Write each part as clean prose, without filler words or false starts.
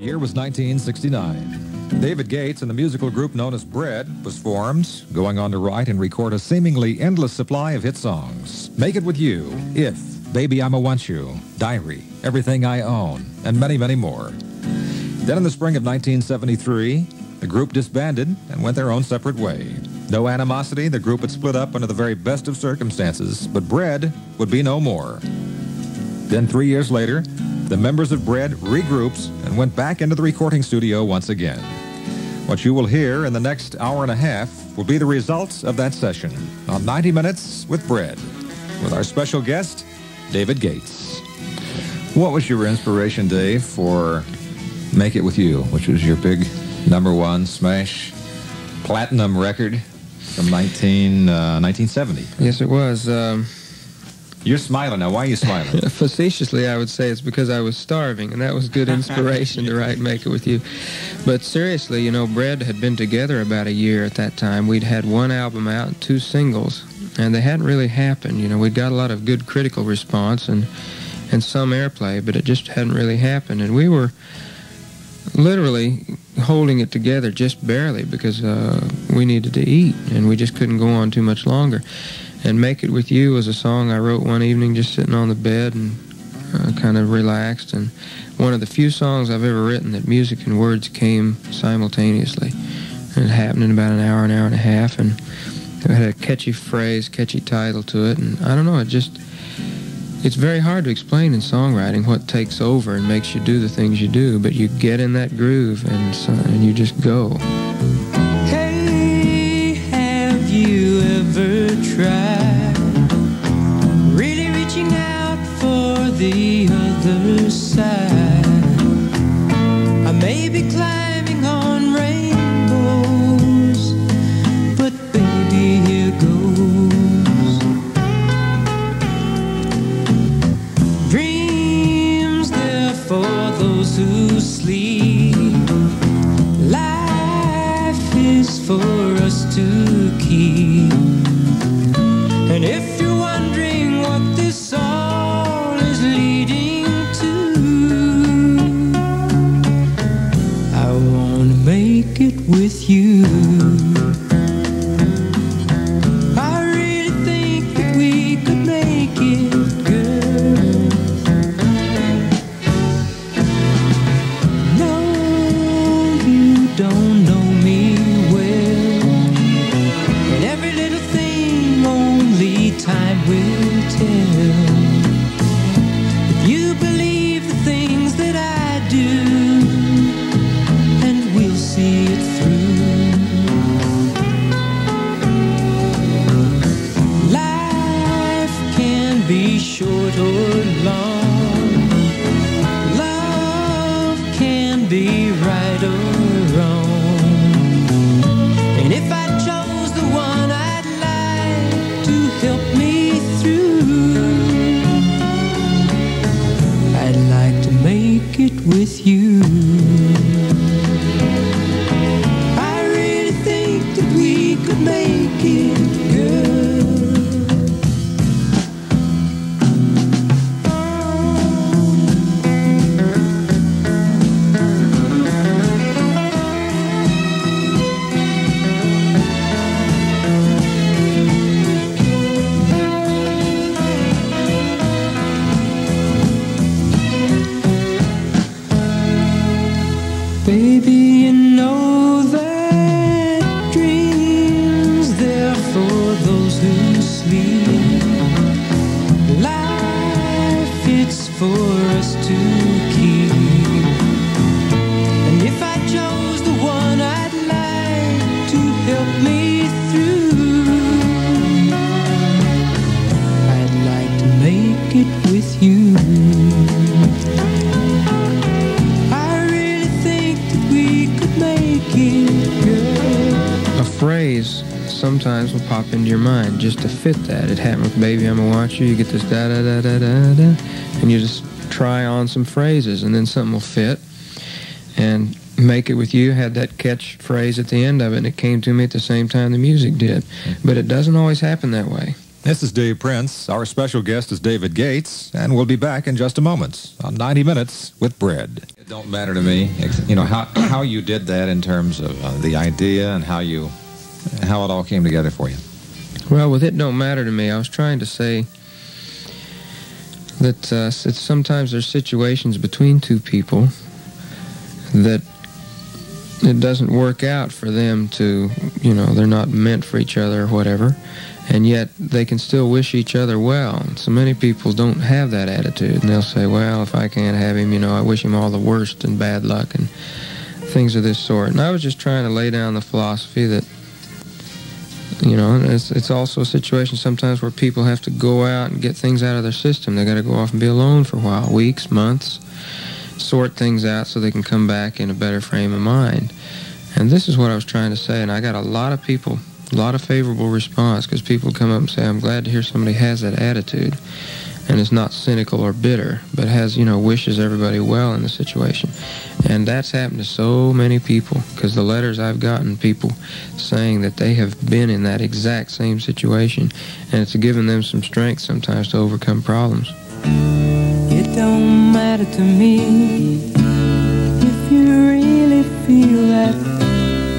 Year was 1969. David Gates and the musical group known as Bread was formed, going on to write and record a seemingly endless supply of hit songs. Make It With You, If, Baby I'ma Want You, Diary, Everything I Own, and many, many more. Then in the spring of 1973, the group disbanded and went their own separate way. No animosity, the group had split up under the very best of circumstances, but Bread would be no more. Then 3 years later, the members of Bread regrouped and went back into the recording studio once again. What you will hear in the next hour and a half will be the results of that session on 90 Minutes with Bread, with our special guest, David Gates. What was your inspiration, Dave, for Make It With You, which was your big #1 smash platinum record from 1970? Yes, it was. You're smiling now. Why are you smiling? Facetiously, I would say it's because I was starving, and that was good inspiration to write Make It With You. But seriously, you know, Bread had been together about a year at that time. We'd had one album out and 2 singles, and they hadn't really happened. You know, we'd got a lot of good critical response and some airplay, but it just hadn't really happened. And we were literally holding it together just barely because we needed to eat, and we just couldn't go on too much longer. And Make It With You was a song I wrote one evening just sitting on the bed and kind of relaxed, and one of the few songs I've ever written that music and words came simultaneously. And it happened in about an hour and a half, and it had a catchy phrase, catchy title to it, and I don't know, it's very hard to explain in songwriting what takes over and makes you do the things you do, but you get in that groove and you just go. Hey, have you ever tried really reaching out for the other side? I may be climbing on rainbows, but baby, here goes. Dreams, they're for those who sleep. Life is for us to keep. And if you're wondering what this all is leading to, I want to make it with you. I really think that we could make it, girl. No, you don't know me well, and every little thing only time will tell. If you believe the things that I do, and we'll see it through. Life can be short or long. Love can be right or wrong. And if I chose the one I'd like to help me through, I'd like to make it with you. I really think that we could make it, girl. Baby, you know that dreams, they're for those who sleep. Life, it's for us to keep. And if I chose the one I'd like to help me through, I'd like to make it with you. A phrase sometimes will pop into your mind just to fit that. It happened with Baby I'ma Want You. You get this da-da-da-da-da-da, and you just try on some phrases, and then something will fit. And Make It With You had that catch phrase at the end of it, and it came to me at the same time the music did. But it doesn't always happen that way. This is Dave Prince. Our special guest is David Gates, and we'll be back in just a moment on 90 Minutes with Bread. It don't matter to me, you know, how you did that in terms of the idea and how it all came together for you. Well, with It Don't Matter to Me, I was trying to say that sometimes there's situations between two people that it doesn't work out for them to, you know, they're not meant for each other or whatever, and yet they can still wish each other well. And so many people don't have that attitude, and they'll say, well, if I can't have him, you know, I wish him all the worst and bad luck and things of this sort. And I was just trying to lay down the philosophy that, you know, it's also a situation sometimes where people have to go out and get things out of their system. They got to go off and be alone for a while, weeks, months, sort things out so they can come back in a better frame of mind. And this is what I was trying to say, and I got a lot of people, a lot of favorable response, because people come up and say, I'm glad to hear somebody has that attitude and is not cynical or bitter, but has, you know, wishes everybody well in the situation. And that's happened to so many people, because the letters I've gotten, people saying that they have been in that exact same situation, and it's given them some strength sometimes to overcome problems. It don't matter to me if you really feel that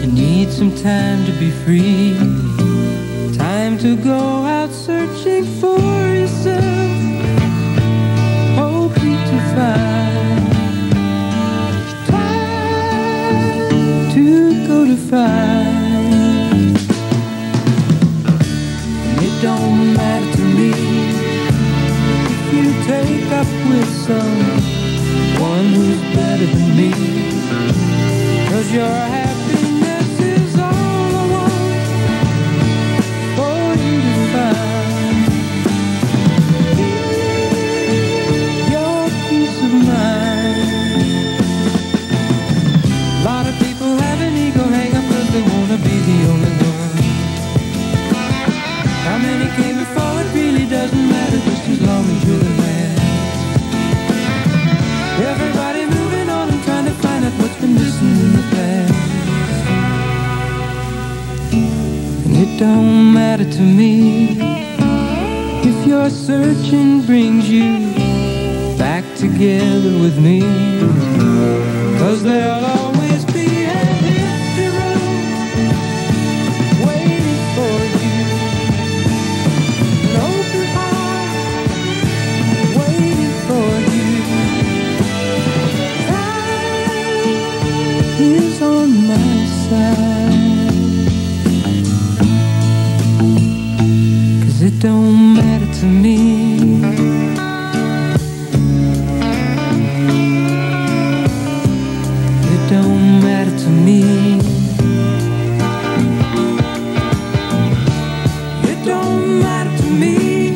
you need some time to be free, time to go out searching for yourself, hoping to find, time to go to find. And it don't matter to me if you take up with someone who's better than me, 'cause your happiness is all I want for you to find. Your peace of mind. A lot of people have an ego hang up 'cause they wanna be the only one. How many came before, it really doesn't matter, just as long as you're the last. Everybody moving on and trying to find out what's been missing in the past. And it don't matter to me if your searching brings you back together with me, 'cause there'll always be an empty room waiting for you, an open heart waiting for you. Time is on my side, 'cause it don't matter to me. It don't matter to me. It don't matter to me.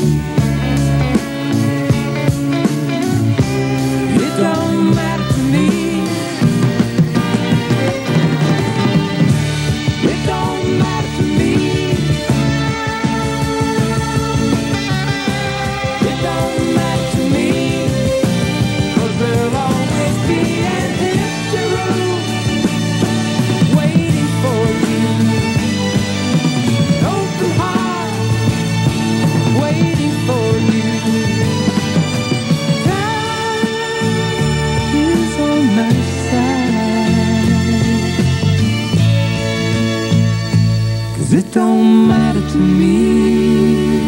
It don't matter to me. It don't matter to me. It don't matter to me, 'cause there'll always be an empty room waiting for you, an open heart waiting for you. Time is on my side, 'cause it don't matter to me.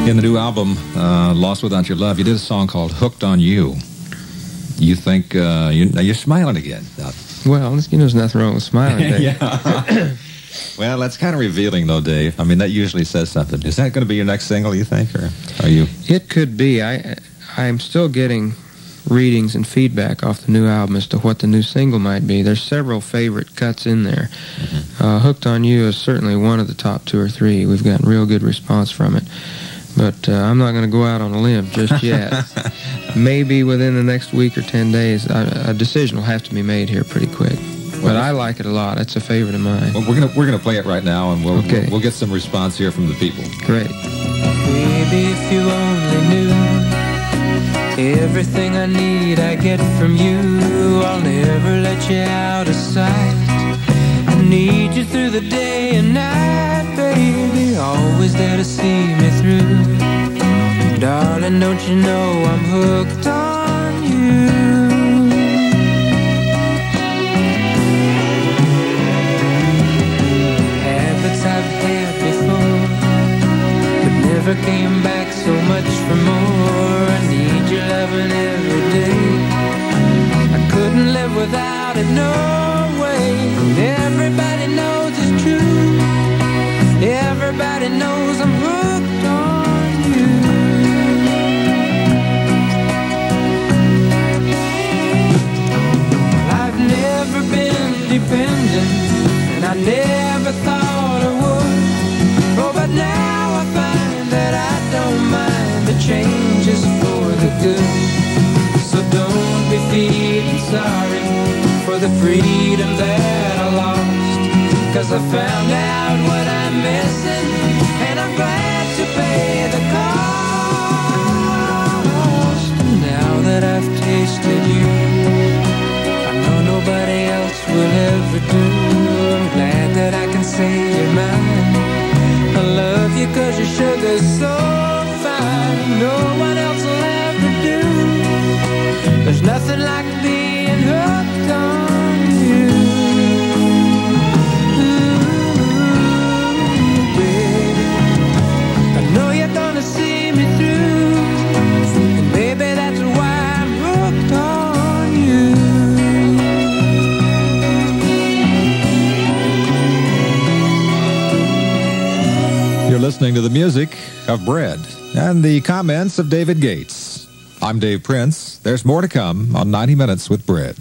In the new album, Lost Without Your Love, you did a song called Hooked on You. You think, now you're smiling again. Well, you know, there's nothing wrong with smiling. Dave. Yeah. Well, that's kind of revealing, though, Dave. I mean, that usually says something. Is that going to be your next single, you think, or are you? It could be. I'm still getting readings and feedback off the new album as to what the new single might be. There's several favorite cuts in there. Hooked on You is certainly one of the top 2 or 3. We've gotten real good response from it. But I'm not going to go out on a limb just yet. Maybe within the next week or 10 days, a decision will have to be made here pretty quick. But I like it a lot. It's a favorite of mine. Well, we're gonna play it right now, and we'll get some response here from the people. Great. Baby, if you only knew everything I need I get from you. I'll never let you out of sight. I need you through the day and night, baby, always there to see me through. Darling, don't you know I'm hooked on you? Habits I've had before, but never came back so much for more. I need your loving every day. I couldn't live without it, no way. Everybody knows it's true. Everybody knows I'm hooked on you. I've never been dependent, and I never thought I would. Oh, but now I find that I don't mind the changes for the good. So don't be feeling sorry for the freedom that I lost, 'cause I found out what I'm missing, and I'm glad to pay the cost. Now that I've tasted you, I know nobody else will ever do. I'm glad that I can say you're mine. I love you 'cause your sugar's so fine. No one else will ever do. There's nothing like being hooked on you. See me through, and baby, that's why I'm hooked on you. You're listening to the music of Bread and the comments of David Gates. I'm Dave Prince. There's more to come on 90 Minutes with Bread.